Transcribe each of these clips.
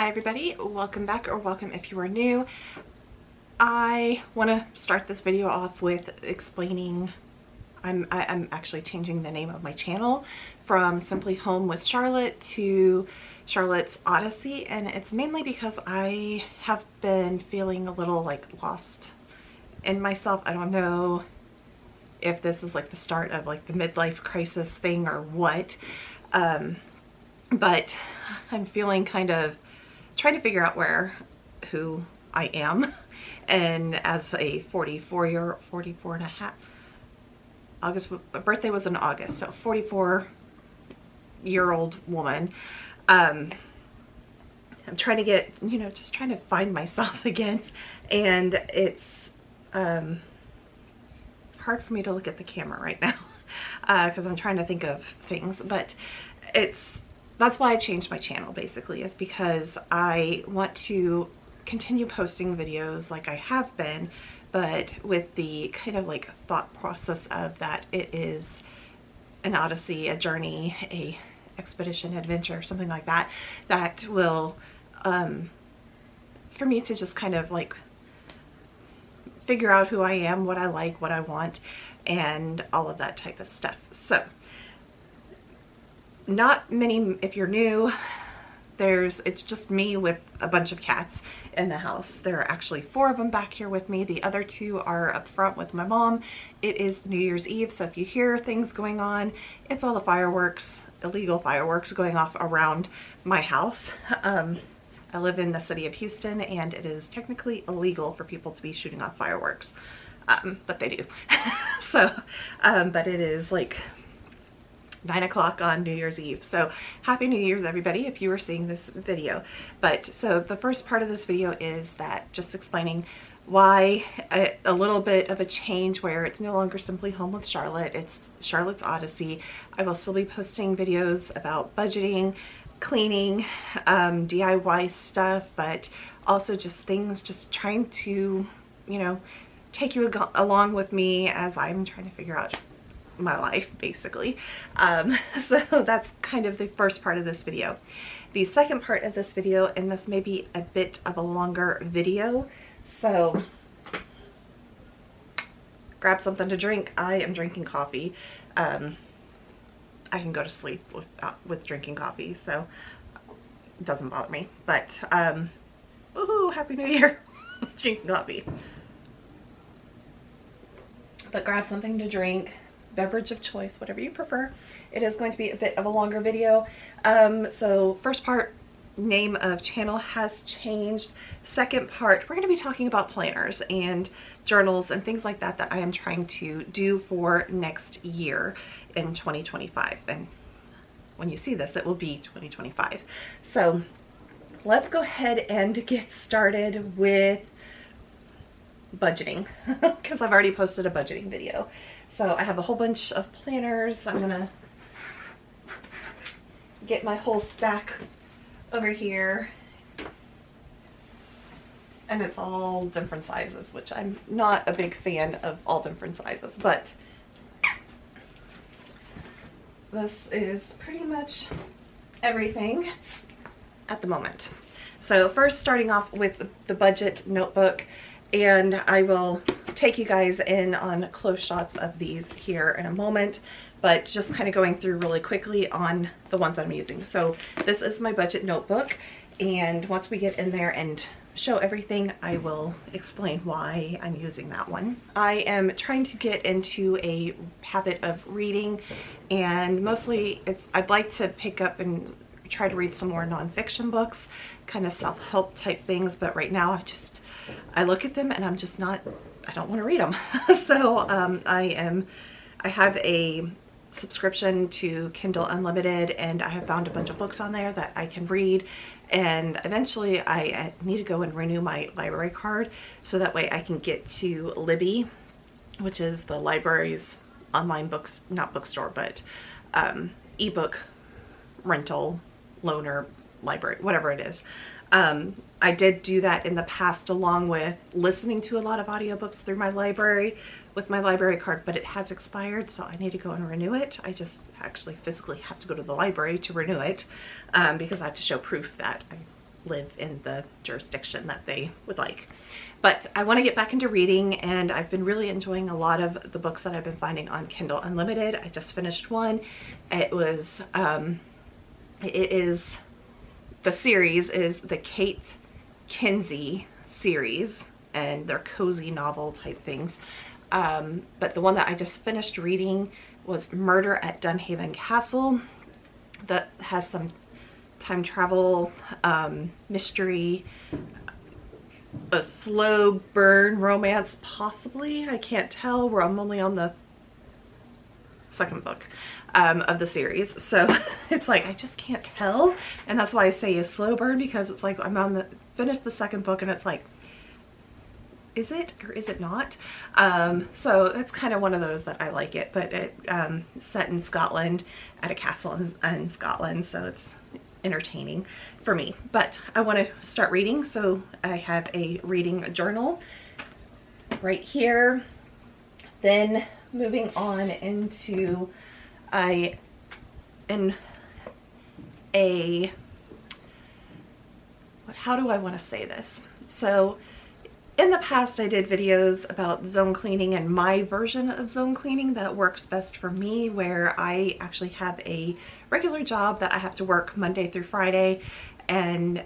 Hi everybody, welcome back, or welcome if you are new. I want to start this video off with explaining I'm actually changing the name of my channel from Simply Home with Charlotte to Charlotte's Odyssey, and it's mainly because I have been feeling a little like lost in myself. I don't know if this is like the start of like the midlife crisis thing or what, but I'm feeling kind of trying to figure out who I am, and as a 44 and a half, August, my birthday was in August, so 44-year-old woman. I'm trying to get, just trying to find myself again, and it's hard for me to look at the camera right now because I'm trying to think of things, but that's why I changed my channel, basically, is because I want to continue posting videos like I have been, but with the kind of like thought process of that it is an odyssey, a journey, a expedition, adventure, something like that, that will for me to just kind of like figure out who I am, what I like, what I want, and all of that type of stuff. So not many, if you're new, it's just me with a bunch of cats in the house. There are actually 4 of them back here with me. The other 2 are up front with my mom. It is New Year's Eve, so if you hear things going on, it's all the fireworks, illegal fireworks going off around my house. I live in the city of Houston, and it is technically illegal for people to be shooting off fireworks, but they do. So, but it is like 9 o'clock on New Year's Eve. So happy New Year's, everybody, if you are seeing this video. But so the first part of this video is that just explaining why a little bit of a change, where it's no longer Simply Home with Charlotte, it's Charlotte's Odyssey. I will still be posting videos about budgeting, cleaning, DIY stuff, but also just things, just trying to, take you along with me as I'm trying to figure out my life, basically. So that's kind of the first part of this video. The second part of this video, and this may be a bit of a longer video, so grab something to drink. I am drinking coffee. I can go to sleep with drinking coffee, so it doesn't bother me. But woohoo, Happy New Year. Drinking coffee. But grab something to drink, beverage of choice, whatever you prefer. It is going to be a bit of a longer video. So first part, name of channel has changed. Second part, we're going to be talking about planners and journals and things like that that I am trying to do for next year in 2025. And when you see this, it will be 2025. So let's go ahead and get started with budgeting, because I've already posted a budgeting video. So I have a whole bunch of planners. I'm gonna get my whole stack over here, and it's all different sizes, which I'm not a big fan of all different sizes, but this is pretty much everything at the moment. So first, starting off with the budget notebook, and I will take you guys in on close shots of these here in a moment, but just kind of going through really quickly on the ones that I'm using. So this is my budget notebook, and once we get in there and show everything, I will explain why I'm using that one. I am trying to get into a habit of reading, and mostly I'd like to pick up and try to read some more nonfiction books, kind of self-help type things, but right now I look at them and I don't want to read them. So I have a subscription to Kindle Unlimited, and I have found a bunch of books on there that I can read, and eventually I need to go and renew my library card so that way I can get to Libby, which is the library's online books, not bookstore, but ebook rental, loaner, library, whatever it is. I did do that in the past, along with listening to a lot of audiobooks through my library with my library card, but it has expired, so I need to go and renew it. I just actually physically have to go to the library to renew it because I have to show proof that I live in the jurisdiction that they would like. But I want to get back into reading, and I've been really enjoying a lot of the books that I've been finding on Kindle Unlimited. I just finished one. The series is the Kate Kinsey series, and they're cozy novel type things. But the one that I just finished reading was Murder at Dunhaven Castle. That has some time travel, mystery, a slow burn romance, possibly. I can't tell. I'm only on the second book of the series, so it's like I just can't tell, and that's why I say a slow burn, because it's like I'm on the finished the second book and it's like, is it or is it not? So it's kind of one of those that I like it, but it's set in Scotland at a castle in Scotland, so it's entertaining for me. But I want to start reading, so I have a reading journal right here. Then moving on into how do I want to say this? So in the past, I did videos about zone cleaning and my version of zone cleaning that works best for me, where I actually have a regular job that I have to work Monday through Friday, and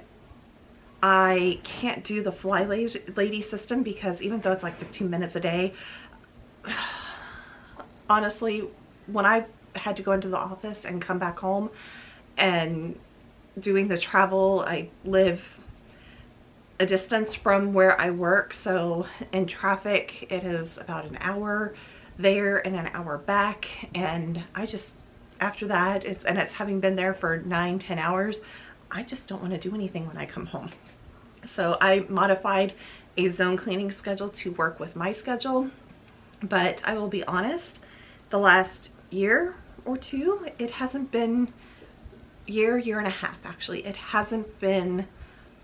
I can't do the fly lady system because even though it's like 15 minutes a day, honestly, when I've had to go into the office and come back home and doing the travel, I live a distance from where I work, so in traffic it is about an hour there and an hour back, and I just, after that, it's having been there for 9-10 hours, I just don't want to do anything when I come home. So I modified a zone cleaning schedule to work with my schedule, but I will be honest, the last year or two, it hasn't been year and a half actually, it hasn't been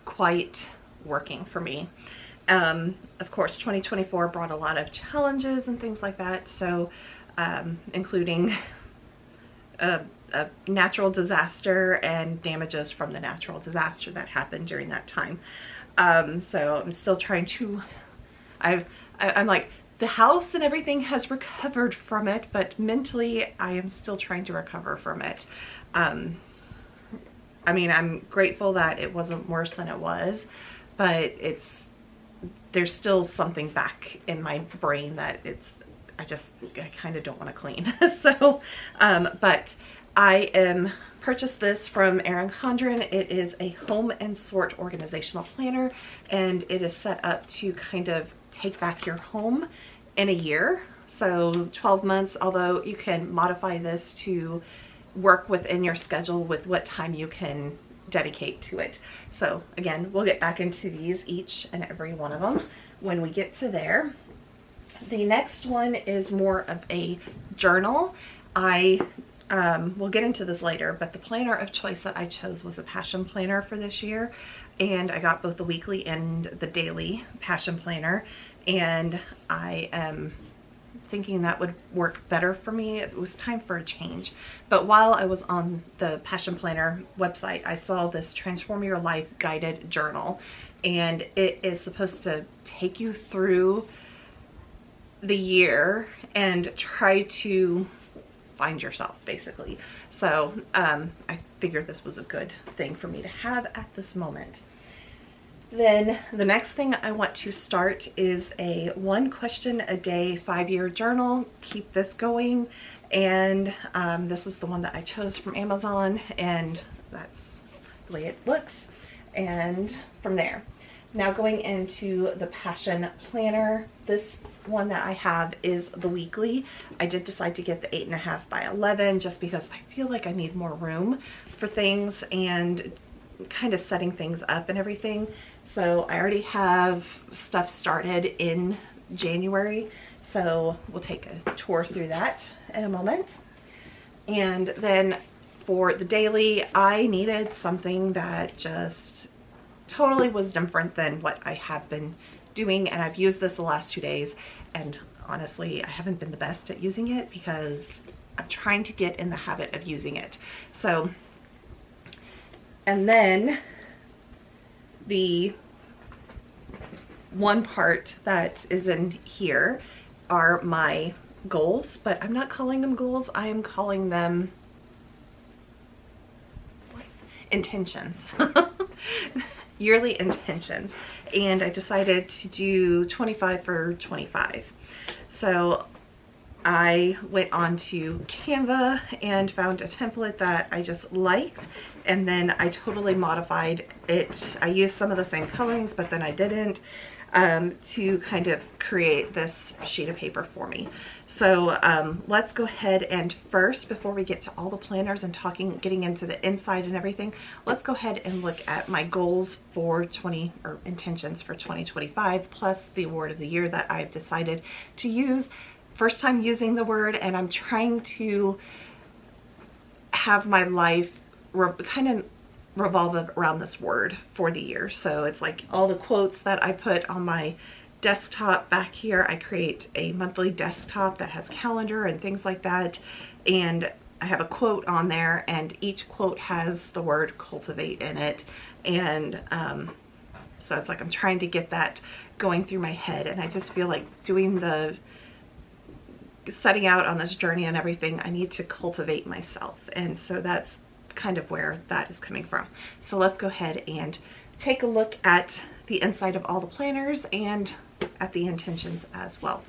quite working for me. Of course, 2024 brought a lot of challenges and things like that, so including a natural disaster and damages from the natural disaster that happened during that time. So I'm still trying to, I'm like, the house and everything has recovered from it, but mentally I am still trying to recover from it. I mean, I'm grateful that it wasn't worse than it was, but there's still something back in my brain that I kind of don't want to clean. So, but I purchased this from Erin Condren. It is a home and sort organizational planner, and it is set up to kind of take back your home in a year. So 12 months, although you can modify this to work within your schedule with what time you can dedicate to it. So again, we'll get back into these, each and every one of them, when we get to there. The next one is more of a journal. We'll get into this later, but the planner of choice that I chose was a passion planner for this year, and I got both the weekly and the daily passion planner, and I am thinking that would work better for me. It was time for a change. But while I was on the Passion Planner website, I saw this Transform Your Life guided journal, and it is supposed to take you through the year and try to find yourself, basically. So I figured this was a good thing for me to have at this moment. Then the next thing I want to start is a 1 question a day 5-year journal. Keep this going, and this is the one that I chose from Amazon, and that's the way it looks. And from there, now going into the Passion Planner, this one that I have is the weekly. I did decide to get the 8.5 by 11 just because I feel like I need more room for things and kind of setting things up and everything. So I already have stuff started in January, so we'll take a tour through that in a moment. And then for the daily, I needed something that just totally was different than what I have been doing, and I've used this the last 2 days, and honestly I haven't been the best at using it because I'm trying to get in the habit of using it. So, and then the one part that is in here are my goals, but I'm not calling them goals. I am calling them intentions. Yearly intentions. And I decided to do 25 for 25. So I went on to Canva and found a template that I just liked, and then I totally modified it. I used some of the same colorings, but then I didn't, to kind of create this sheet of paper for me. So let's go ahead and first, before we get to all the planners and getting into the inside and everything, let's go ahead and look at my goals for intentions for 2025, plus the word of the year that I've decided to use. First time using the word, and I'm trying to have my life kind of revolve around this word for the year. So it's like all the quotes that I put on my desktop back here. I create a monthly desktop that has calendar and things like that, and I have a quote on there, and each quote has the word cultivate in it. And so it's like I'm trying to get that going through my head, and I just feel like setting out on this journey and everything, I need to cultivate myself. And so that's kind of where that is coming from. So let's go ahead and take a look at the inside of all the planners and at the intentions as well.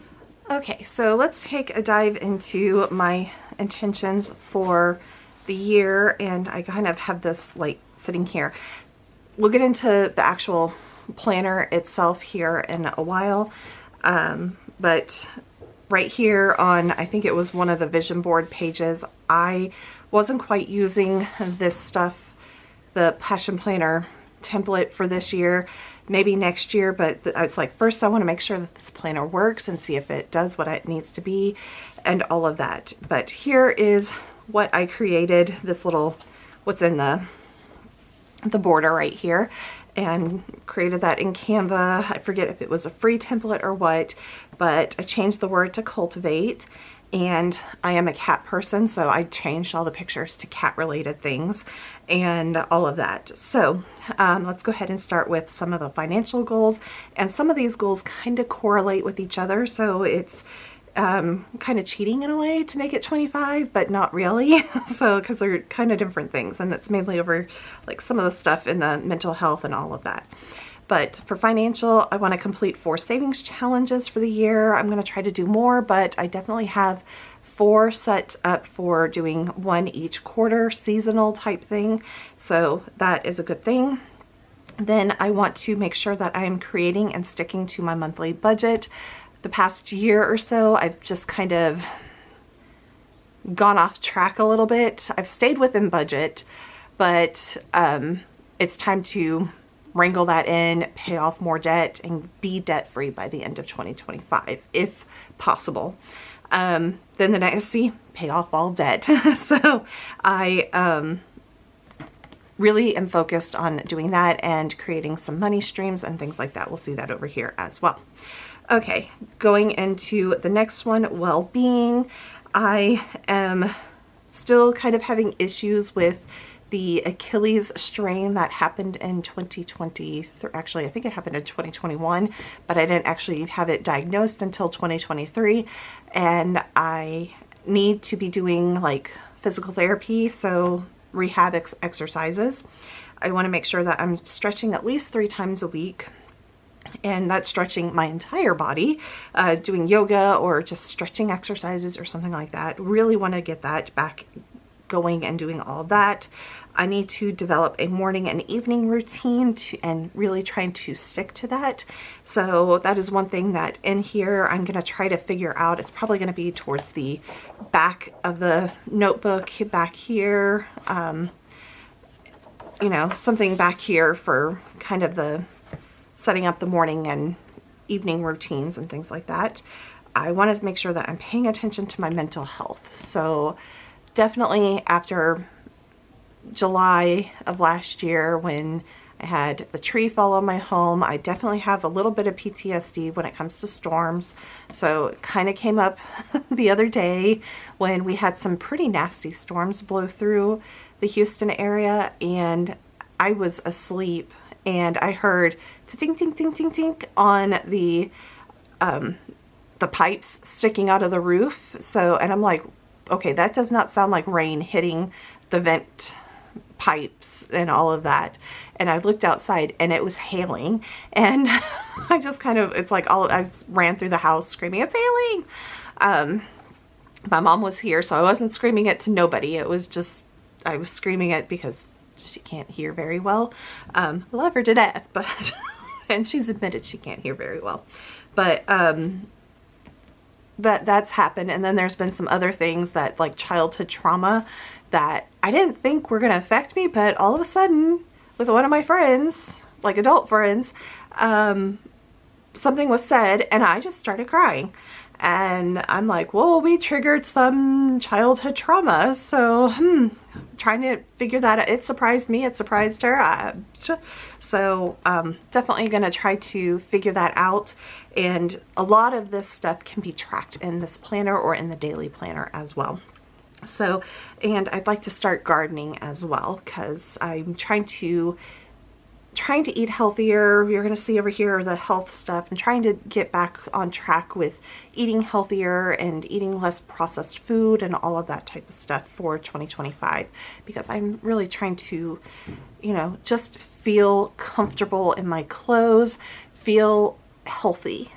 Okay, so let's take a dive into my intentions for the year, and I kind of have this like sitting here. We'll get into the actual planner itself here in a while, but right here on, I think it was one of the vision board pages, I wasn't quite using this stuff, the Passion Planner template for this year, maybe next year, but it's like, first I want to make sure that this planner works and see if it does what it needs to be and all of that. But here is what I created, this little, what's in the border right here, and created that in Canva. I forget if it was a free template or what, but I changed the word to cultivate. And I am a cat person, so I changed all the pictures to cat related things and all of that. So let's go ahead and start with some of the financial goals. And some of these goals kind of correlate with each other. So it's kind of cheating in a way to make it 25, but not really. So, because they're kind of different things. And that's mainly over like some of the stuff in the mental health and all of that. But for financial, I want to complete 4 savings challenges for the year. I'm going to try to do more, but I definitely have 4 set up for doing 1 each quarter, seasonal type thing. So that is a good thing. Then I want to make sure that I am creating and sticking to my monthly budget. The past year or so, I've just kind of gone off track a little bit. I've stayed within budget, but it's time to wrangle that in, pay off more debt, and be debt-free by the end of 2025, if possible. Then the next, pay off all debt. So I really am focused on doing that and creating some money streams and things like that. We'll see that over here as well. Okay, going into the next one, well-being. I am still kind of having issues with the Achilles strain that happened in 2020. Actually, I think it happened in 2021, but I didn't actually have it diagnosed until 2023. And I need to be doing like physical therapy, so rehab exercises. I want to make sure that I'm stretching at least 3 times a week. And that's stretching my entire body, doing yoga or just stretching exercises or something like that. Really want to get that back going and doing all of that. I need to develop a morning and evening routine and really trying to stick to that. So that is one thing that in here I'm going to try to figure out. It's probably going to be towards the back of the notebook back here. You know, something back here for kind of the setting up the morning and evening routines and things like that. I want to make sure that I'm paying attention to my mental health. So definitely after July of last year, when I had the tree fall on my home, I definitely have a little bit of PTSD when it comes to storms. So it kind of came up the other day when we had some pretty nasty storms blow through the Houston area, and I was asleep and I heard tink tink tink tink tink on the pipes sticking out of the roof. So, and I'm like, okay, that does not sound like rain hitting the vent pipes and all of that. And I looked outside and it was hailing, and I just kind of, it's like I ran through the house screaming, it's hailing. My mom was here, so I wasn't screaming it to nobody. It was just, I was screaming it because she can't hear very well. Love her to death, but, and she's admitted she can't hear very well. But that's happened. And then there's been some other things that, like childhood trauma, that I didn't think were gonna affect me, but all of a sudden with one of my friends, like adult friends, something was said and I just started crying. And I'm like, well, we triggered some childhood trauma. So, trying to figure that out. It surprised me. It surprised her. So, definitely going to try to figure that out. And a lot of this stuff can be tracked in this planner or in the daily planner as well. So, and I'd like to start gardening as well, because I'm trying to eat healthier. You're going to see over here the health stuff. I'm trying to get back on track with eating healthier and eating less processed food and all of that type of stuff for 2025, because I'm really trying to, you know, just feel comfortable in my clothes, feel healthy.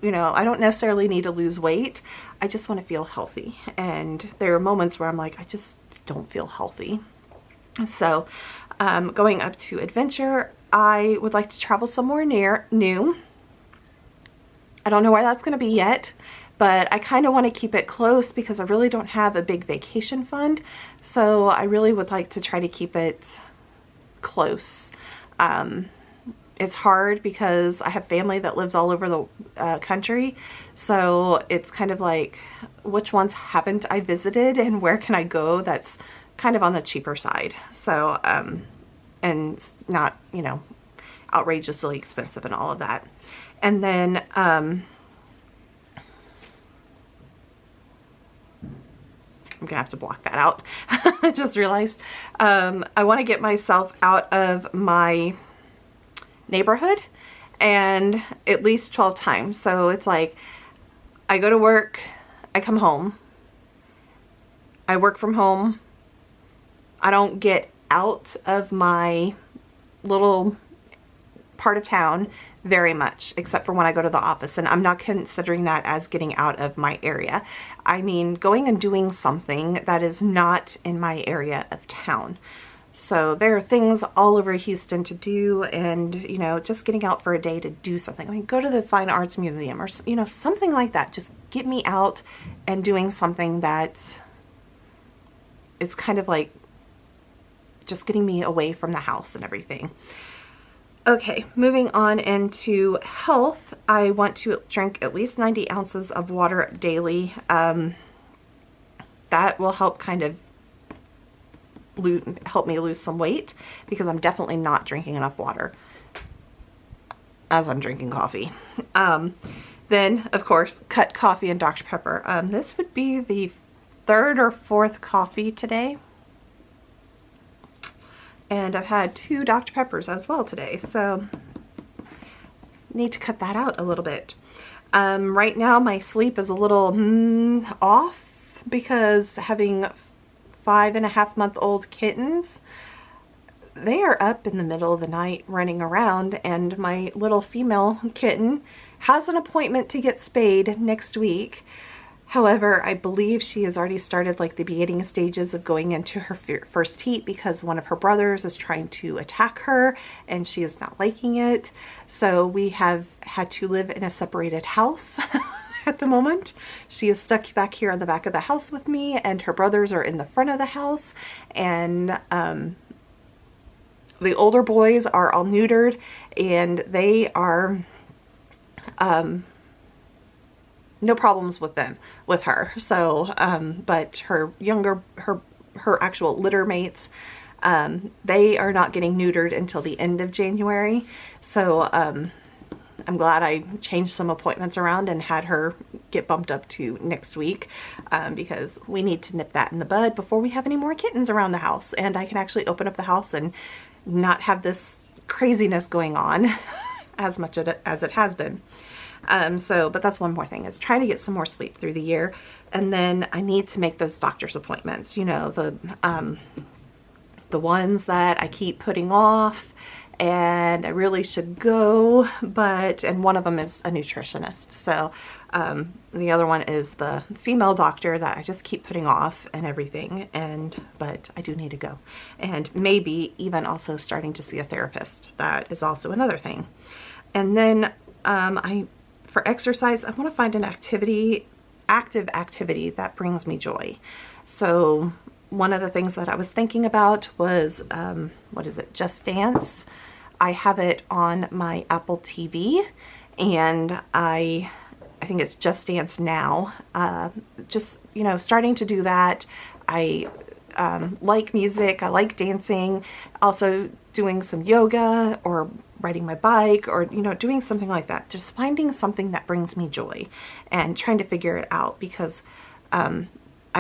You know, I don't necessarily need to lose weight. I just want to feel healthy. And there are moments where I'm like, I just don't feel healthy. So, going up to adventure, I would like to travel somewhere new. I don't know where that's going to be yet, but I kind of want to keep it close because I really don't have a big vacation fund. So I really would like to try to keep it close. It's hard because I have family that lives all over the country. So it's kind of like, which ones haven't I visited and where can I go that's kind of on the cheaper side. So, and not, you know, outrageously expensive and all of that. And then, I'm gonna have to block that out. I just realized, I want to get myself out of my neighborhood and at least 12 times. So it's like, I go to work, I come home, I work from home, I don't get out of my little part of town very much, except for when I go to the office, and I'm not considering that as getting out of my area. I mean going and doing something that is not in my area of town. So there are things all over Houston to do, and, you know, just getting out for a day to do something. I mean, go to the Fine Arts Museum or, you know, something like that. Just get me out and doing something that it's kind of like just getting me away from the house and everything. Okay, moving on into health. I want to drink at least 90 ounces of water daily. That will help kind of help me lose some weight, because I'm definitely not drinking enough water as I'm drinking coffee. Then, of course, cut coffee and Dr. Pepper. This would be the third or fourth coffee today. And I've had 2 Dr. Peppers as well today, so need to cut that out a little bit. Right now my sleep is a little off, because having 5.5-month-old kittens, they are up in the middle of the night running around, and my little female kitten has an appointment to get spayed next week. However, I believe she has already started like the beginning stages of going into her first heat, because one of her brothers is trying to attack her and she is not liking it. So we have had to live in a separated house at the moment. She is stuck back here in the back of the house with me, and her brothers are in the front of the house. And the older boys are all neutered, and they are no problems with her. So, but her younger, her actual litter mates, they are not getting neutered until the end of January. So, I'm glad I changed some appointments around and had her get bumped up to next week, because we need to nip that in the bud before we have any more kittens around the house, and I can actually open up the house and not have this craziness going on as much as it has been. But that's one more thing, is try to get some more sleep through the year. And then I need to make those doctor's appointments, you know, the ones that I keep putting off and I really should go, and one of them is a nutritionist. So the other one is the female doctor that I just keep putting off and everything, but I do need to go. And maybe even also starting to see a therapist. That is also another thing. And then for exercise, I want to find an active activity that brings me joy. So one of the things that I was thinking about was, what is it? Just Dance. I have it on my Apple TV, and I think it's Just Dance Now. Just, you know, starting to do that. I like music. I like dancing. Also doing some yoga or riding my bike, or, you know, doing something like that. Just finding something that brings me joy and trying to figure it out, because I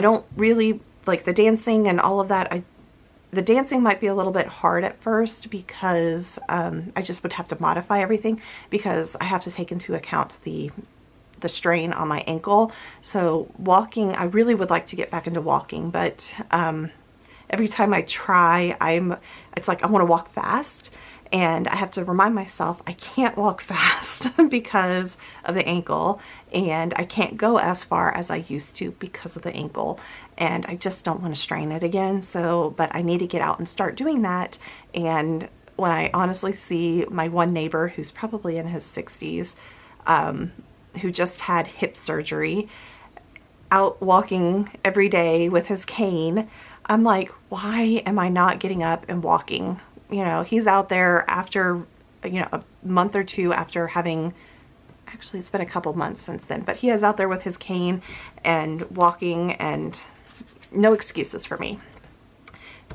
don't really like the dancing and all of that. The dancing might be a little bit hard at first, because I just would have to modify everything, because I have to take into account the strain on my ankle. So walking, I really would like to get back into walking, but every time I try, it's like I want to walk fast, and I have to remind myself I can't walk fast because of the ankle, and I can't go as far as I used to because of the ankle, and I just don't want to strain it again. So, but I need to get out and start doing that. And when I honestly see my one neighbor who's probably in his 60s, who just had hip surgery, out walking every day with his cane, I'm like, why am I not getting up and walking? You know, he's out there after, you know, a month or two after having, actually it's been a couple months since then, but he is out there with his cane and walking, and no excuses for me.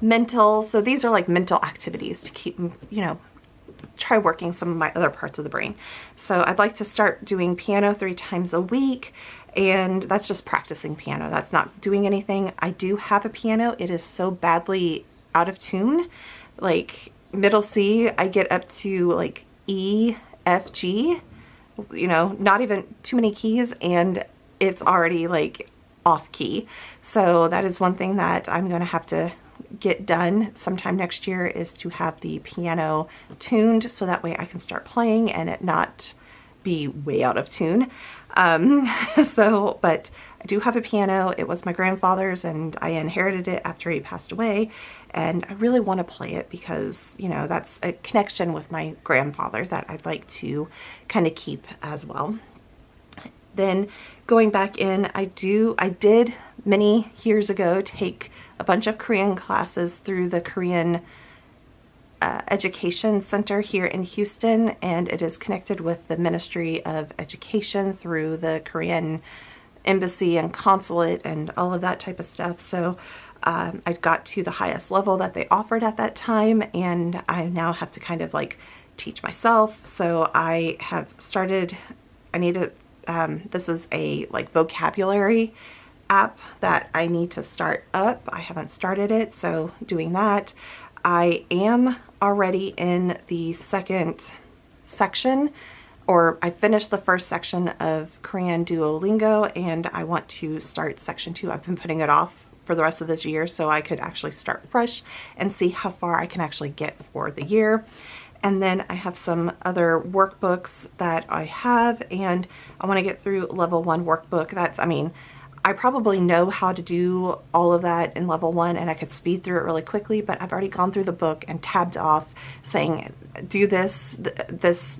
Mental, so these are like mental activities to keep, you know, try working some of my other parts of the brain. So I'd like to start doing piano 3 times a week, and that's just practicing piano. That's not doing anything. I do have a piano. It is so badly out of tune. Like middle C, I get up to like E, F, G, you know, not even too many keys, and it's already like off key. So that is one thing that I'm going to have to get done sometime next year, is to have the piano tuned, so that way I can start playing and it not be way out of tune. But I do have a piano. It was my grandfather's, and I inherited it after he passed away, and I really want to play it because, you know, that's a connection with my grandfather that I'd like to kind of keep as well. Then going back in, I did many years ago take a bunch of Korean classes through the Korean Education Center here in Houston, and it is connected with the Ministry of Education through the Korean embassy and consulate and all of that type of stuff. So I got to the highest level that they offered at that time, and I now have to kind of like teach myself. So I have started, this is a like vocabulary app that I need to start up. I haven't started it, so doing that. I am already in the second section, or I finished the first section of Korean Duolingo, and I want to start section 2. I've been putting it off for the rest of this year so I could actually start fresh and see how far I can actually get for the year. And then I have some other workbooks that I have, and I want to get through level 1 workbook. I probably know how to do all of that in level 1, and I could speed through it really quickly, but I've already gone through the book and tabbed off saying, do this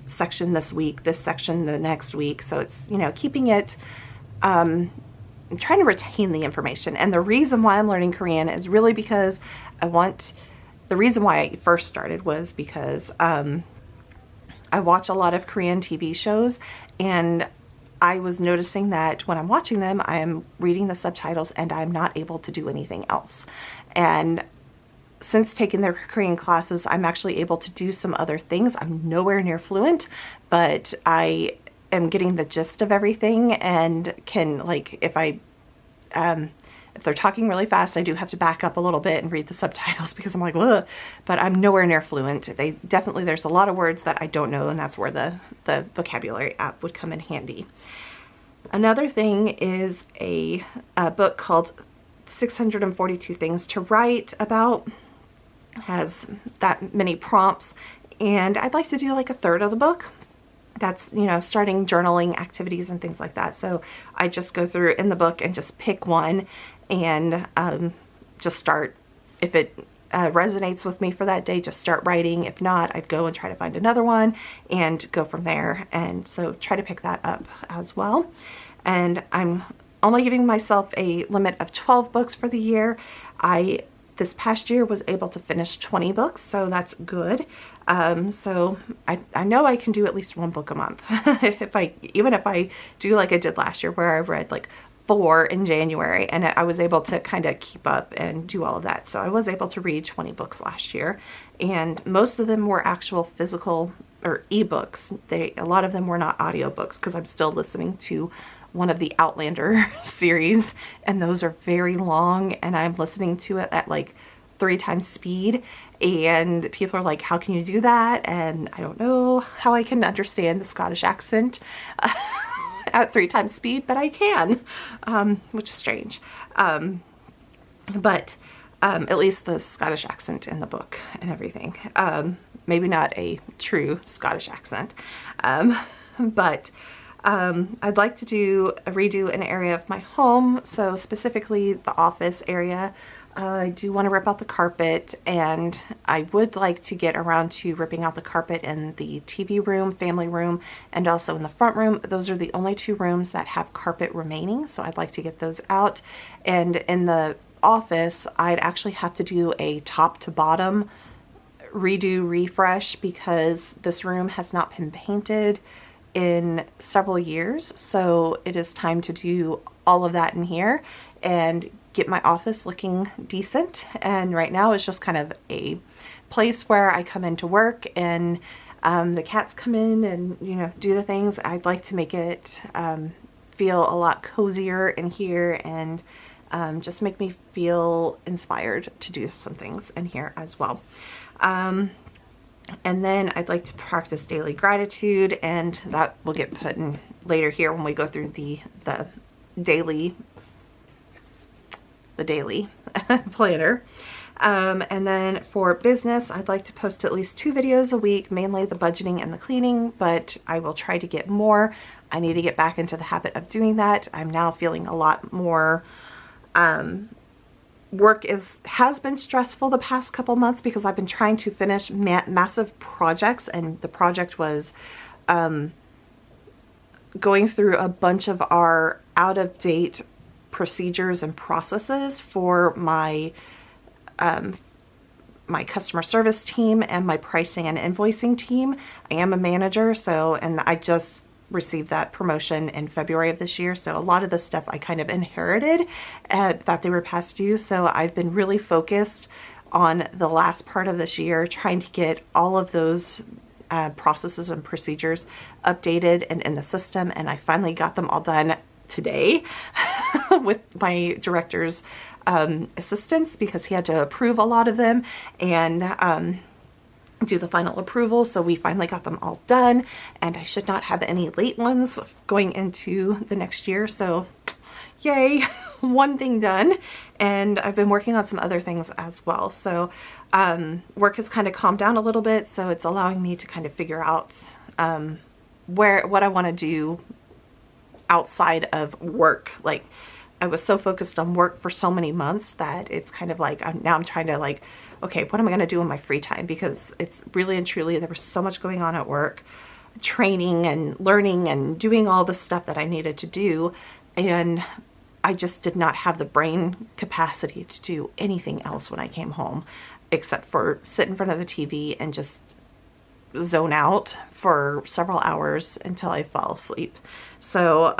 section this week, this section the next week. So it's, you know, keeping it, I'm trying to retain the information. And the reason why I'm learning Korean is really because the reason why I first started was because I watch a lot of Korean TV shows, and I was noticing that when I'm watching them, I am reading the subtitles and I'm not able to do anything else. And since taking their Korean classes, I'm actually able to do some other things. I'm nowhere near fluent, but I am getting the gist of everything, and can, like, if I If they're talking really fast, I do have to back up a little bit and read the subtitles because I'm like, ugh, but I'm nowhere near fluent. There's a lot of words that I don't know, and that's where the vocabulary app would come in handy. Another thing is a book called 642 Things to Write About. It has that many prompts, and I'd like to do like a third of the book. That's, you know, starting journaling activities and things like that. So I just go through in the book and just pick one and just start. If it resonates with me for that day, just start writing. If not, I'd go and try to find another one and go from there. And so try to pick that up as well. And I'm only giving myself a limit of 12 books for the year. This past year was able to finish 20 books, so that's good. So I know I can do at least one book a month. Even if I do like I did last year, where I read like 4 in January, and I was able to kind of keep up and do all of that. So I was able to read 20 books last year, and most of them were actual physical or ebooks. A lot of them were not audiobooks, because I'm still listening to one of the Outlander series, and those are very long, and I'm listening to it at like 3 times speed, and people are like, how can you do that? And I don't know how I can understand the Scottish accent at 3 times speed, but I can, which is strange. But at least the Scottish accent in the book and everything. Maybe not a true Scottish accent, but I'd like to redo an area of my home, so specifically the office area. I do want to rip out the carpet, and I would like to get around to ripping out the carpet in the TV room, family room, and also in the front room. Those are the only 2 rooms that have carpet remaining, so I'd like to get those out. And in the office, I'd actually have to do a top to bottom refresh, because this room has not been painted in several years, so it is time to do all of that in here and get my office looking decent. And right now it's just kind of a place where I come in to work, and the cats come in and, you know, do the things. I'd like to make it feel a lot cozier in here, and just make me feel inspired to do some things in here as well. And then I'd like to practice daily gratitude, and that will get put in later here when we go through the daily planner. And then for business, I'd like to post at least 2 videos a week, mainly the budgeting and the cleaning, but I will try to get more. I need to get back into the habit of doing that. I'm now feeling a lot more work has been stressful the past couple months, because I've been trying to finish massive projects, and the project was going through a bunch of our out-of-date procedures and processes for my my customer service team and my pricing and invoicing team. I am a manager, and I just received that promotion in February of this year, so a lot of the stuff I kind of inherited that they were past due. So I've been really focused on the last part of this year trying to get all of those processes and procedures updated and in the system, and I finally got them all done today with my director's assistance, because he had to approve a lot of them and do the final approval. So we finally got them all done, and I should not have any late ones going into the next year. So yay, one thing done. And I've been working on some other things as well. So work has kind of calmed down a little bit, so it's allowing me to kind of figure out what I want to do outside of work. Like, I was so focused on work for so many months that it's kind of like now I'm trying to like, okay, what am I going to do in my free time? Because it's really and truly, there was so much going on at work, training and learning and doing all the stuff that I needed to do, and I just did not have the brain capacity to do anything else when I came home, except for sit in front of the TV and just zone out for several hours until I fall asleep. So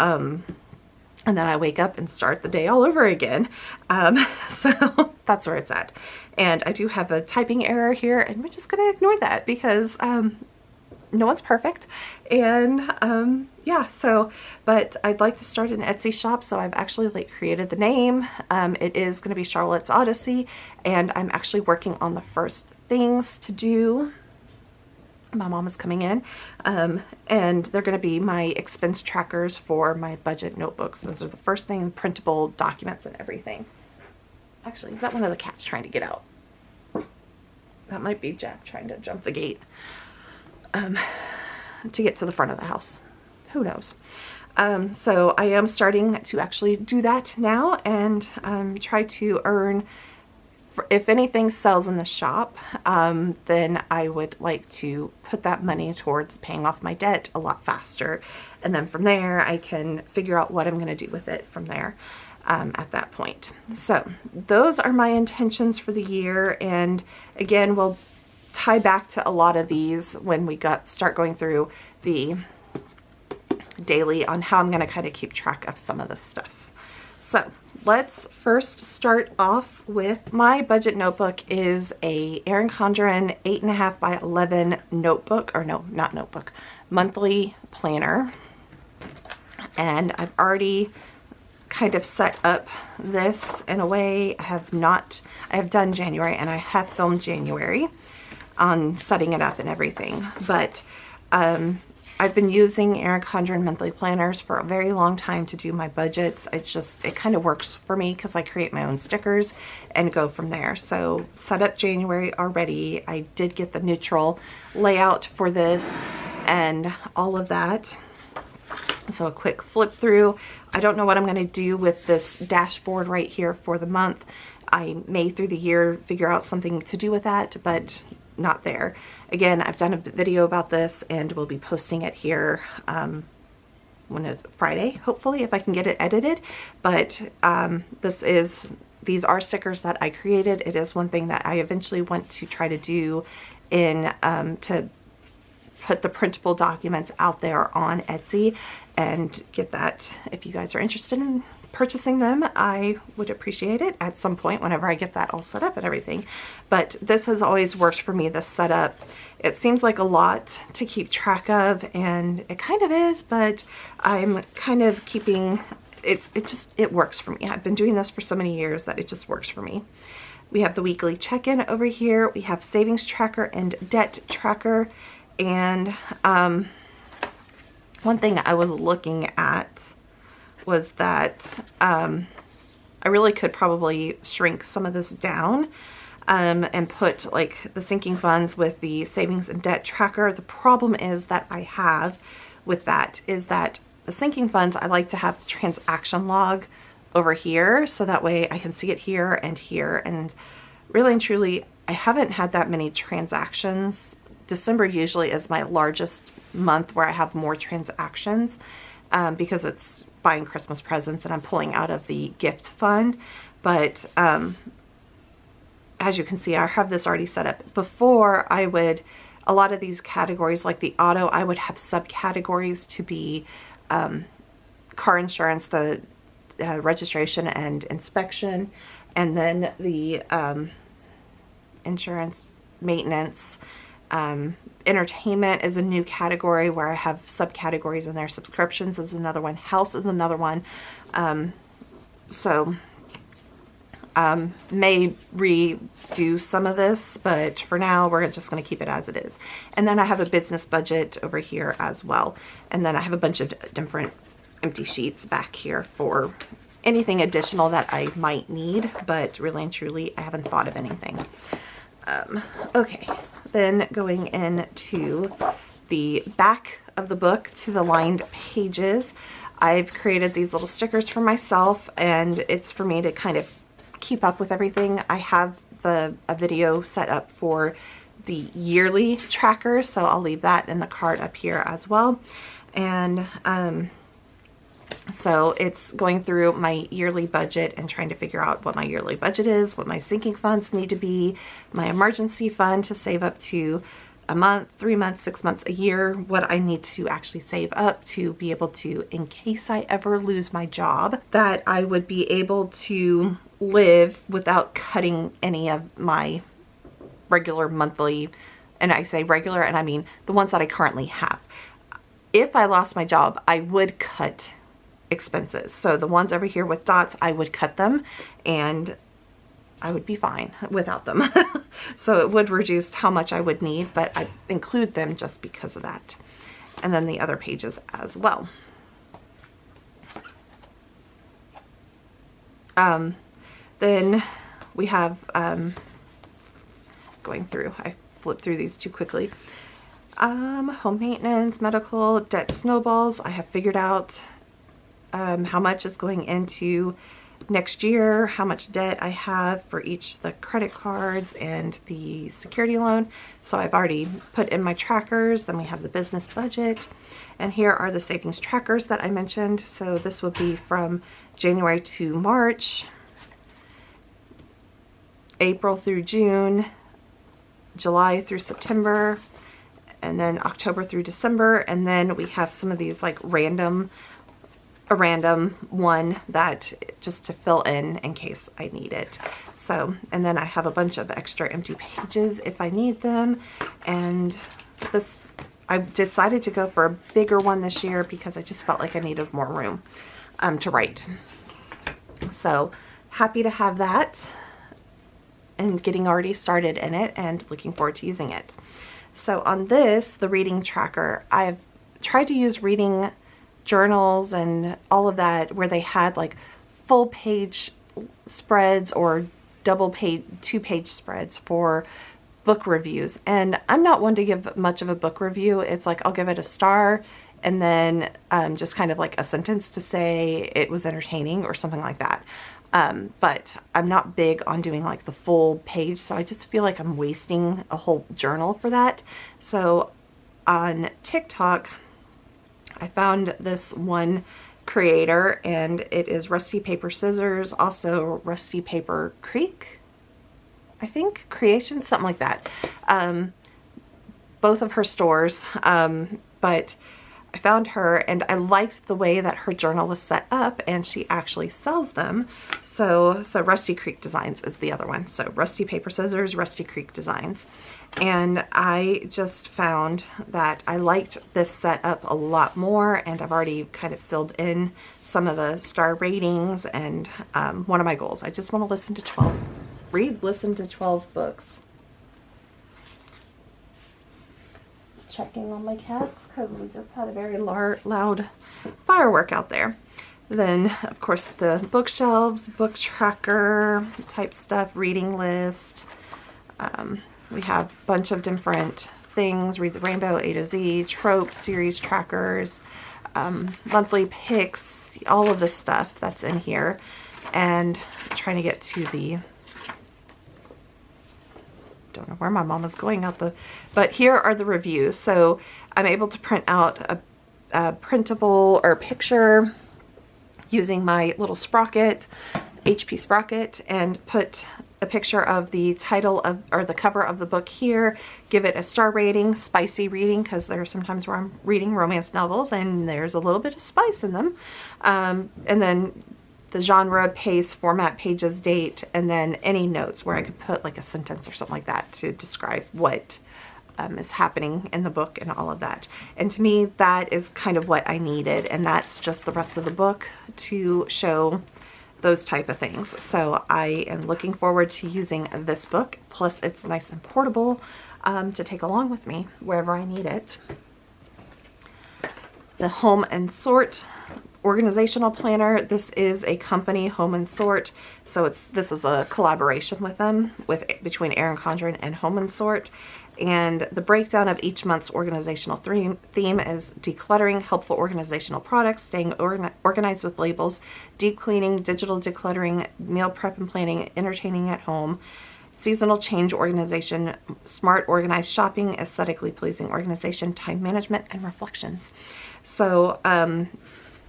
and then I wake up and start the day all over again. So that's where it's at. And I do have a typing error here, and we're just gonna ignore that, because no one's perfect. And yeah, so, but I'd like to start an Etsy shop, so I've actually like created the name. It is going to be Charlotte's Odyssey, and I'm actually working on the first things to do. My mom is coming in, and they're going to be my expense trackers for my budget notebooks. Those are the first thing, printable documents and everything. Actually, is that one of the cats trying to get out? That might be Jack trying to jump the gate to get to the front of the house. Who knows? So I am starting to actually do that now, and try to earn, if anything sells in the shop, then I would like to put that money towards paying off my debt a lot faster. And then from there, I can figure out what I'm going to do with it from there at that point. So those are my intentions for the year. And again, we'll tie back to a lot of these when we start going through the daily on how I'm going to kind of keep track of some of this stuff. So let's first start off with my budget notebook. Is a Erin Condren 8.5 by 11 notebook, or no, not notebook, monthly planner. And I've already kind of set up this in a way. I have done January, and I have filmed January on setting it up and everything. But I've been using Erin Condren monthly planners for a very long time to do my budgets. It kind of works for me because I create my own stickers and go from there. So set up January already. I did get the neutral layout for this and all of that. So a quick flip through. I don't know what I'm going to do with this dashboard right here for the month. I may through the year figure out something to do with that, but not there. Again, I've done a video about this and we'll be posting it here when is it? Friday, hopefully, if I can get it edited. But these are stickers that I created. It is one thing that I eventually want to try to do in to put the printable documents out there on Etsy and get that. If you guys are interested in purchasing them, I would appreciate it at some point whenever I get that all set up and everything. But this has always worked for me, this setup. It seems like a lot to keep track of, and it kind of is, but I'm kind of keeping, it works for me. I've been doing this for so many years that it just works for me. We have the weekly check-in over here. We have savings tracker and debt tracker. And one thing I was looking at was that I really could probably shrink some of this down and put like the sinking funds with the savings and debt tracker. The problem is that I have with that is that the sinking funds, I like to have the transaction log over here, so that way I can see it here. And really and truly, I haven't had that many transactions. December usually is my largest month where I have more transactions because it's buying Christmas presents and I'm pulling out of the gift fund. But as you can see, I have this already set up. Before, I would, a lot of these categories like the auto, I would have subcategories to be car insurance, the registration and inspection, and then the insurance, maintenance. Entertainment is a new category where I have subcategories in there. Subscriptions is another one. House is another one. May redo some of this, but for now we're just going to keep it as it is. And then I have a business budget over here as well. And then I have a bunch of different empty sheets back here for anything additional that I might need, but really and truly I haven't thought of anything. Okay, then going into the back of the book to the lined pages, I've created these little stickers for myself, and it's for me to kind of keep up with everything. I have a video set up for the yearly tracker, so I'll leave that in the card up here as well. And so it's going through my yearly budget and trying to figure out what my yearly budget is, what my sinking funds need to be, my emergency fund to save up to a month, 3 months, 6 months, a year, what I need to actually save up to be able to, in case I ever lose my job, that I would be able to live without cutting any of my regular monthly And I say regular, and I mean the ones that I currently have. If I lost my job, I would cut expenses. So the ones over here with dots, I would cut them, and I would be fine without them. So it would reduce how much I would need, but I include them just because of that. And then the other pages as well. Then we have, going through, I flipped through these too quickly. Home maintenance, medical, debt snowballs. I have figured out how much is going into next year, how much debt I have for each the credit cards and the security loan. So I've already put in my trackers. Then we have the business budget, and here are the savings trackers that I mentioned. So this will be from January to March, April through June, July through September, and then October through December. And then we have some of these like a random one that just to fill in case I need it. So, and then I have a bunch of extra empty pages if I need them. And this, I've decided to go for a bigger one this year because I just felt like I needed more room to write. So happy to have that and getting already started in it and looking forward to using it. So on this, the reading tracker, I've tried to use reading journals and all of that where they had like full page spreads or double page, 2-page spreads for book reviews. And I'm not one to give much of a book review. It's like I'll give it a star and then just kind of like a sentence to say it was entertaining or something like that. But I'm not big on doing like the full page, so I just feel like I'm wasting a whole journal for that. So on TikTok, I found this one creator, and it is Rusty Paper Scissors, also Rusty Paper Creek, I think, Creation, something like that. Both of her stores, but I found her and I liked the way that her journal was set up, and she actually sells them. So Rusty Creek Designs is the other one. So Rusty Paper Scissors, Rusty Creek Designs. And I just found that I liked this setup a lot more, and I've already kind of filled in some of the star ratings and one of my goals. I just want to listen to 12 books. Checking on my cats because we just had a very loud firework out there. Then of course the bookshelves, book tracker type stuff, reading list. We have a bunch of different things, Read the Rainbow, A to Z, trope series trackers, monthly picks, all of the stuff that's in here. And I'm trying to get to the, don't know where my mom is going out but here are the reviews. So I'm able to print out a printable or picture using my little sprocket, HP sprocket, and put a picture of the title of, or the cover of the book here, give it a star rating, spicy reading, because there are sometimes where I'm reading romance novels and there's a little bit of spice in them. And then the genre, pace, format, pages, date, and then any notes where I could put like a sentence or something like that to describe what is happening in the book and all of that. And to me, that is kind of what I needed, and that's just the rest of the book to show those type of things. So I am looking forward to using this book, plus it's nice and portable to take along with me wherever I need it. The Home and Sort organizational planner. This is a company, Home and Sort, so this is a collaboration with them, between Erin Condren and Home and Sort. And the breakdown of each month's organizational theme is decluttering, helpful organizational products, staying organized with labels, deep cleaning, digital decluttering, meal prep and planning, entertaining at home, seasonal change organization, smart organized shopping, aesthetically pleasing organization, time management, and reflections. So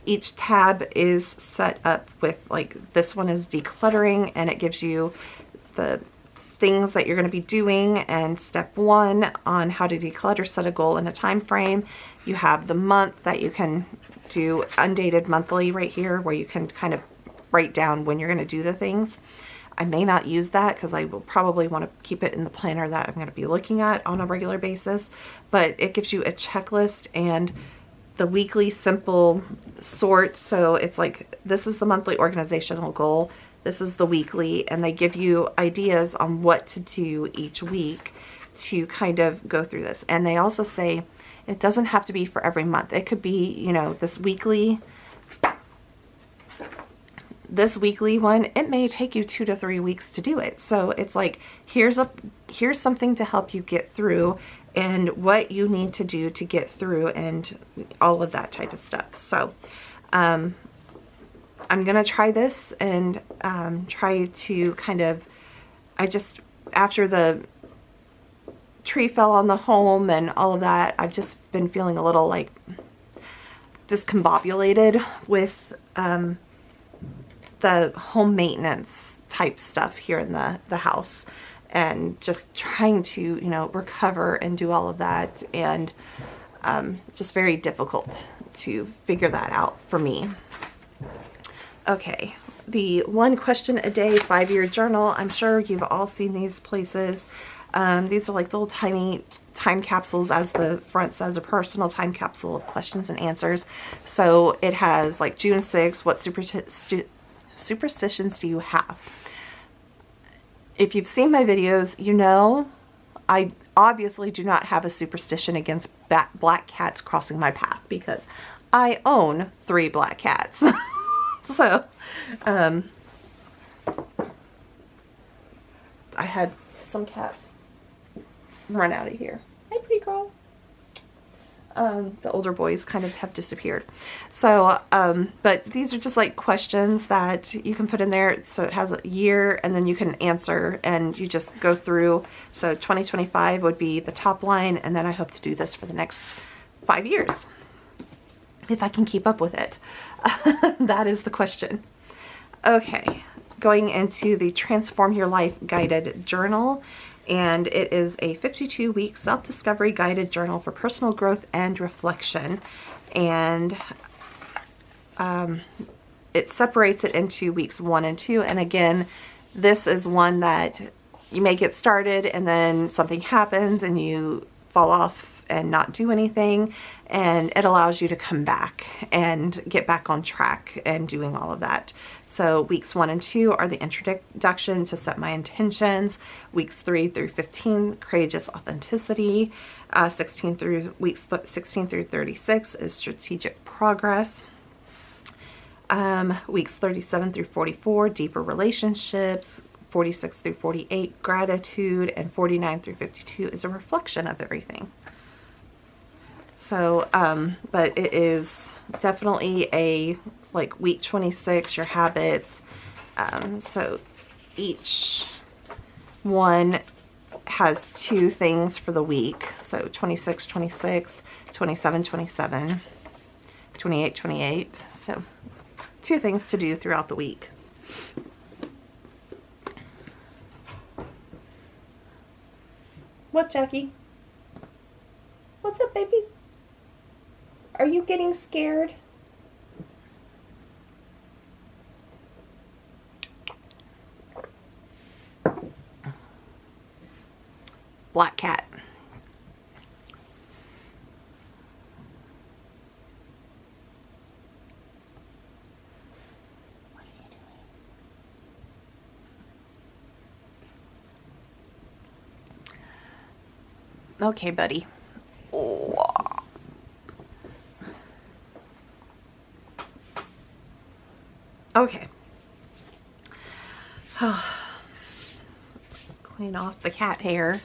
each tab is set up with, like, this one is decluttering, and it gives you the things that you're going to be doing and step 1 on how to declutter, set a goal and a time frame. You have the month that you can do undated monthly right here, where you can kind of write down when you're going to do the things. I may not use that because I will probably want to keep it in the planner that I'm going to be looking at on a regular basis, but it gives you a checklist and the weekly simple sort. So it's like, this is the monthly organizational goal, this is the weekly, and they give you ideas on what to do each week to kind of go through this. And they also say it doesn't have to be for every month. It could be, you know, this weekly one, it may take you 2 to 3 weeks to do it. So it's like, here's something to help you get through and what you need to do to get through and all of that type of stuff. So I'm gonna try this and try to kind of, after the tree fell on the home and all of that, I've just been feeling a little like discombobulated with the home maintenance type stuff here in the house, and just trying to, you know, recover and do all of that, and just very difficult to figure that out for me. Okay, the 1 question a day 5-year journal. I'm sure you've all seen these places. These are like little tiny time capsules, as the front says, a personal time capsule of questions and answers. So it has like June 6th, what superstitions do you have? If you've seen my videos, you know I obviously do not have a superstition against black cats crossing my path, because I own 3 black cats. So I had some cats run out of here. Hi, pretty girl. The older boys kind of have disappeared. So, but these are just like questions that you can put in there. So it has a year, and then you can answer, and you just go through. So 2025 would be the top line, and then I hope to do this for the next 5 years, if I can keep up with it. That is the question. Okay, going into the Transform Your Life guided journal. And it is a 52-week self-discovery guided journal for personal growth and reflection. And it separates it into weeks 1 and 2. And again, this is one that you may get started and then something happens and you fall off and not do anything, and it allows you to come back and get back on track and doing all of that. So weeks 1 and 2 are the introduction to set my intentions. Weeks 3 through 15, courageous authenticity. 16 through 36 is strategic progress. Weeks 37 through 44, deeper relationships. 46 through 48, gratitude. And 49 through 52 is a reflection of everything. So, but it is definitely a, like, week 26, your habits. So each one has 2 things for the week. So 26, 26, 27, 27, 28, 28. So 2 things to do throughout the week. What, Jackie? What's up, baby? Are you getting scared? Black cat. What are you doing? Okay, buddy. Oh. Okay. Clean off the cat hair.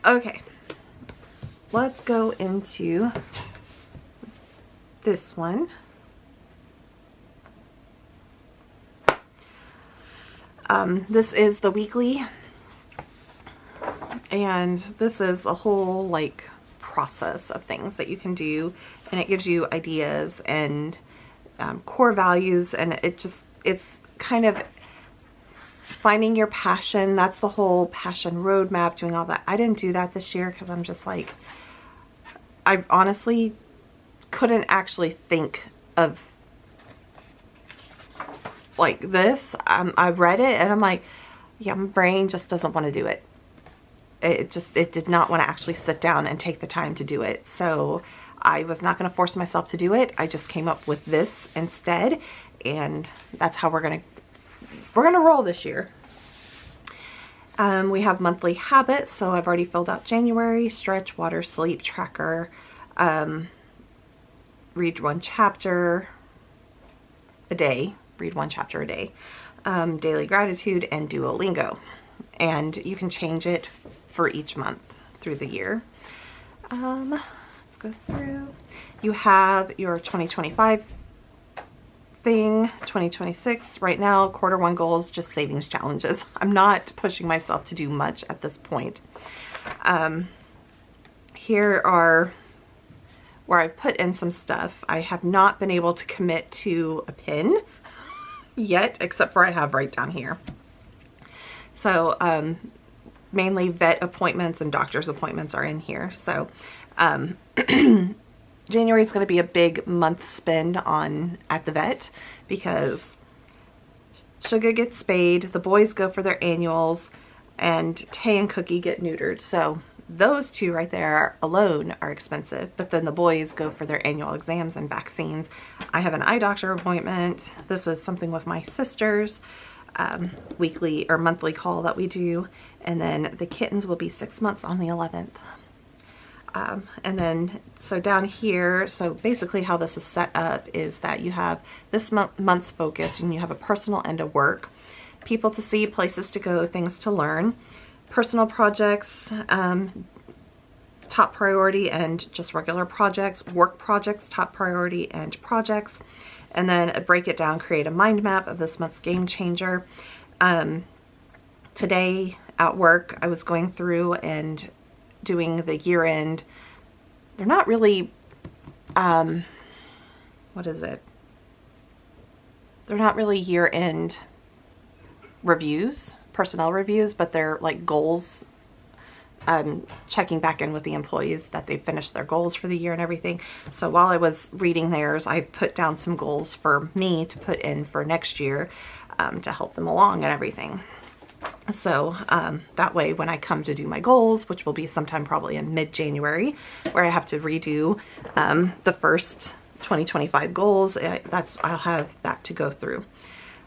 Okay. Let's go into this one. This is the weekly, and this is a whole like process of things that you can do, and it gives you ideas and core values, and it's kind of finding your passion. That's the whole passion roadmap, doing all that. I didn't do that this year because I'm just like, I honestly couldn't actually think of like this. I read it and I'm like, yeah, my brain just doesn't want to do it. It did not want to actually sit down and take the time to do it. So I was not going to force myself to do it. I just came up with this instead, and that's how we're going to roll this year. We have monthly habits. So I've already filled out January: stretch, water, sleep, tracker, read 1 chapter a day, daily gratitude, and Duolingo. And you can change it for each month through the year. Let's go through. You have your 2025 thing, 2026. Right now, Q1 goals, just savings challenges. I'm not pushing myself to do much at this point. Here are where I've put in some stuff. I have not been able to commit to a pin yet, except for I have right down here. So mainly vet appointments and doctor's appointments are in here. So January is going to be a big month spend at the vet, because Sugar gets spayed, the boys go for their annuals, and Tay and Cookie get neutered. So those 2 right there alone are expensive, but then the boys go for their annual exams and vaccines. I have an eye doctor appointment. This is something with my sisters, weekly or monthly call that we do. And then the kittens will be 6 months on the 11th. And then, so down here, so basically how this is set up is that you have this month's focus, and you have a personal and a work, people to see, places to go, things to learn, personal projects, top priority and just regular projects, work projects, top priority and projects, and then break it down, create a mind map of this month's game changer. Today at work, I was going through and doing the year end. They're not really, what is it? They're not really year end reviews, personnel reviews, but they're like goals, checking back in with the employees that they finished their goals for the year and everything. So while I was reading theirs, I put down some goals for me to put in for next year, to help them along and everything. So that way when I come to do my goals, which will be sometime probably in mid-January, where I have to redo the first 2025 goals, I'll have that to go through.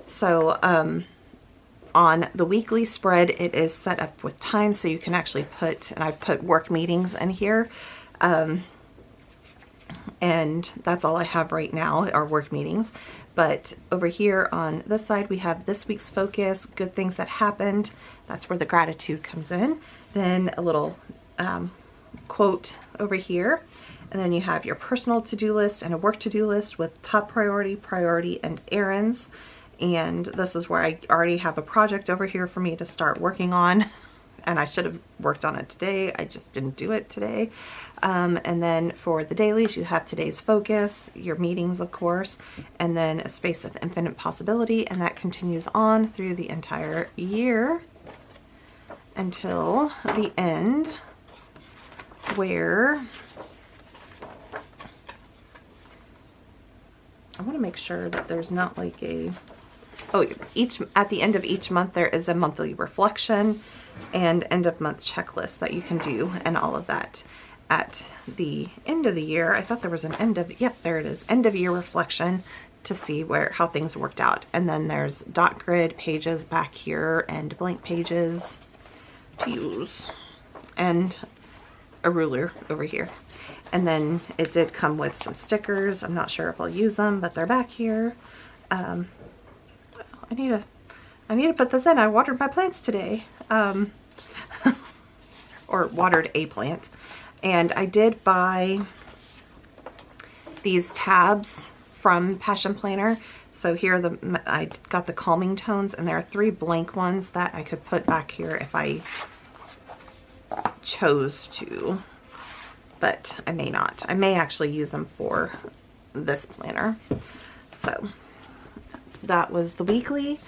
So on the weekly spread, it is set up with time, so you can actually put, and I've put work meetings in here, and that's all I have right now are work meetings. But over here on this side, we have this week's focus, good things that happened. That's where the gratitude comes in. Then a little quote over here. And then you have your personal to-do list and a work to-do list with top priority, priority, and errands. And this is where I already have a project over here for me to start working on. And I should have worked on it today. I just didn't do it today. And then for the dailies, you have today's focus, your meetings, of course, and then a space of infinite possibility. And that continues on through the entire year until the end, where I want to make sure that there's not like a, at the end of each month, there is a monthly reflection and end of month checklist that you can do, and all of that at the end of the year. I thought there was an yep, there it is, end of year reflection to see how things worked out. And then there's dot grid pages back here and blank pages to use, and a ruler over here. And then it did come with some stickers. I'm not sure if I'll use them, but they're back here. I need to put this in. I watered my plants today. Or watered a plant. And I did buy these tabs from Passion Planner. So here I got the calming tones, and there are 3 blank ones that I could put back here if I chose to, but I may not. I may actually use them for this planner. So that was the weekly.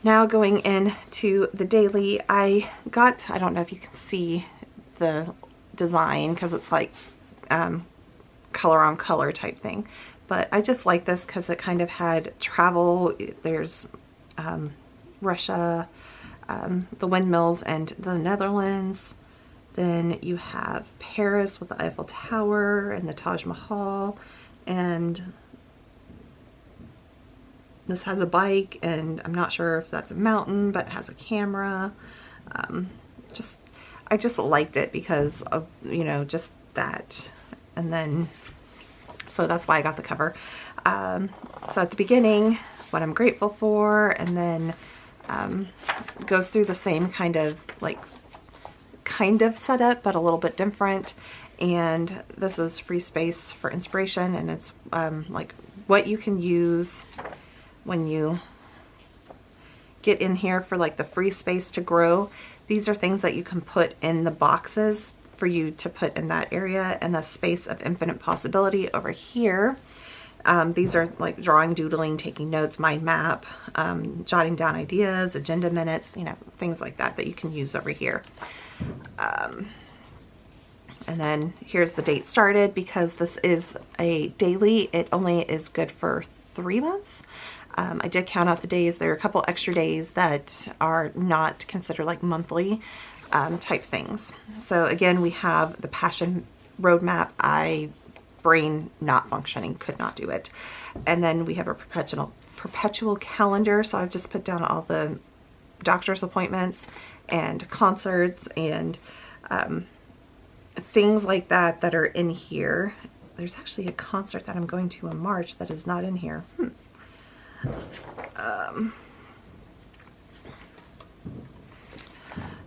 Now going into the daily, I don't know if you can see the design because it's like color on color type thing. But I just like this because it kind of had travel. There's Russia, the windmills, and the Netherlands. Then you have Paris with the Eiffel Tower and the Taj Mahal, and this has a bike, and I'm not sure if that's a mountain, but it has a camera. I just liked it because of, you know, just that. And then, so that's why I got the cover. So at the beginning, what I'm grateful for, and then goes through the same kind of setup, but a little bit different. And this is free space for inspiration, and it's like what you can use when you get in here for like the free space to grow. These are things that you can put in the boxes for you to put in that area, and the space of infinite possibility over here. These are like drawing, doodling, taking notes, mind map, jotting down ideas, agenda minutes, you know, things like that that you can use over here. And then here's the date started. Because this is a daily, it only is good for 3 months. I did count out the days. There are a couple extra days that are not considered like monthly type things. So again, we have the passion roadmap. Brain not functioning, could not do it. And then we have a perpetual calendar. So I've just put down all the doctor's appointments and concerts and things like that that are in here. There's actually a concert that I'm going to in March that is not in here.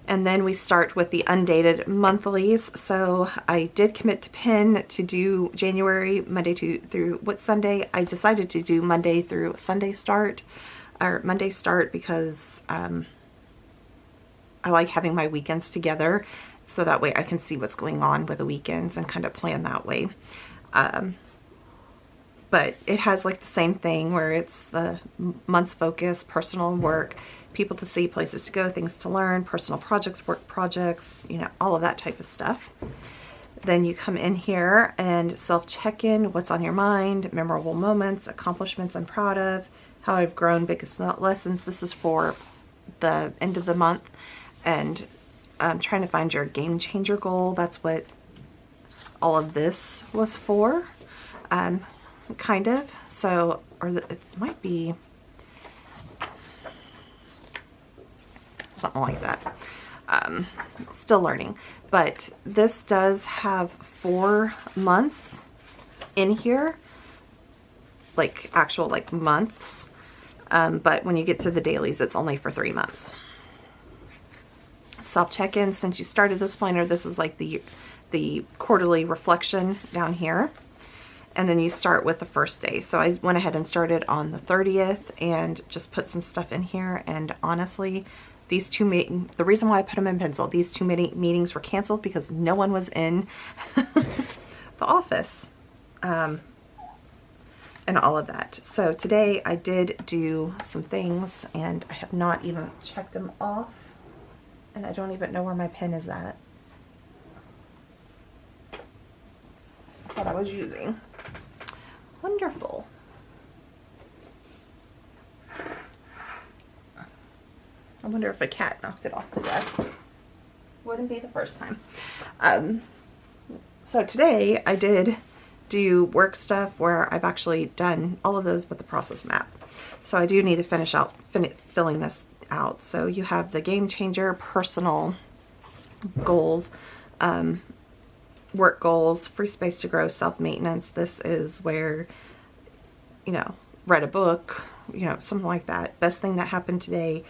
And then we start with the undated monthlies. So I did commit to pin to do January, Monday through what Sunday. I decided to do Monday through Sunday start, or Monday start, because I like having my weekends together, so that way I can see what's going on with the weekends and kind of plan that way. But it has like the same thing where it's the month's focus, personal work, people to see, places to go, things to learn, personal projects, work projects, you know, all of that type of stuff. Then you come in here and self-check-in, what's on your mind, memorable moments, accomplishments I'm proud of, how I've grown, biggest lessons. This is for the end of the month. And I'm trying to find your game changer goal. That's what all of this was for. Kind of. So, it might be something like that. Still learning. But this does have 4 months in here, like actual like months. But when you get to the dailies, it's only for 3 months. Self-check-in, since you started this planner, this is like the quarterly reflection down here. And then you start with the first day. So I went ahead and started on the 30th and just put some stuff in here. And honestly, these two meetings, the reason why I put them in pencil, these two meetings were canceled because no one was in the office. And all of that. So today I did do some things, and I have not even checked them off. And I don't even know where my pen is at. I thought I was using. Wonderful. I wonder if a cat knocked it off the desk. Wouldn't be the first time. So today I did do work stuff where I've actually done all of those with the process map. So I do need to finish filling this out. So you have the game changer, personal goals, work goals, free space to grow, self-maintenance. This is where, you know, read a book, you know, something like that. Best thing that happened today.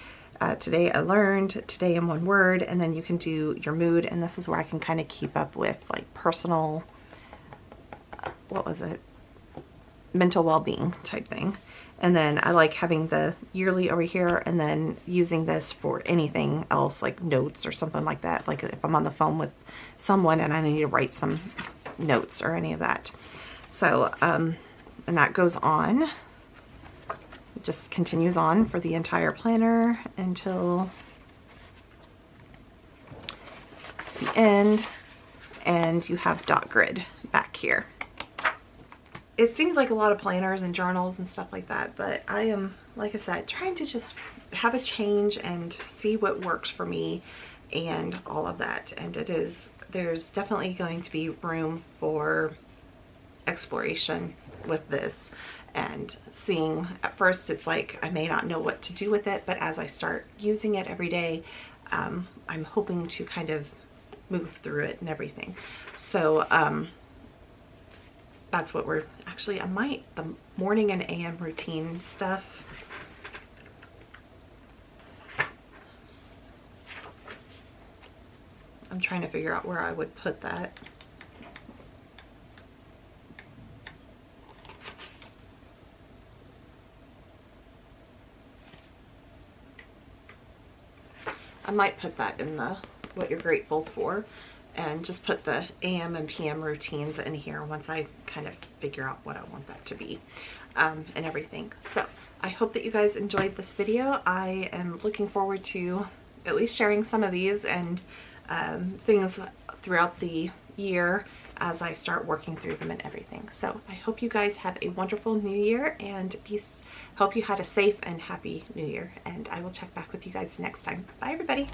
Today I learned, today in one word, and then you can do your mood. And this is where I can kind of keep up with like personal, what was it? Mental well-being type thing. And then I like having the yearly over here, and then using this for anything else like notes or something like that. Like if I'm on the phone with someone and I need to write some notes or any of that. So, and that goes on. It just continues on for the entire planner until the end. And you have dot grid back here. it seems like a lot of planners and journals and stuff like that, but I am, like I said, trying to just have a change and see what works for me and all of that. And there's definitely going to be room for exploration with this and seeing. At first it's like I may not know what to do with it, but as I start using it every day, I'm hoping to kind of move through it and everything. So that's what we're actually, the morning and AM routine stuff. I'm trying to figure out where I would put that. I might put that in the what you're grateful for, and just put the AM and PM routines in here once I kind of figure out what I want that to be, and everything. So I hope that you guys enjoyed this video. I am looking forward to at least sharing some of these and things throughout the year as I start working through them and everything. So I hope you guys have a wonderful new year, and hope you had a safe and happy new year, and I will check back with you guys next time. Bye everybody.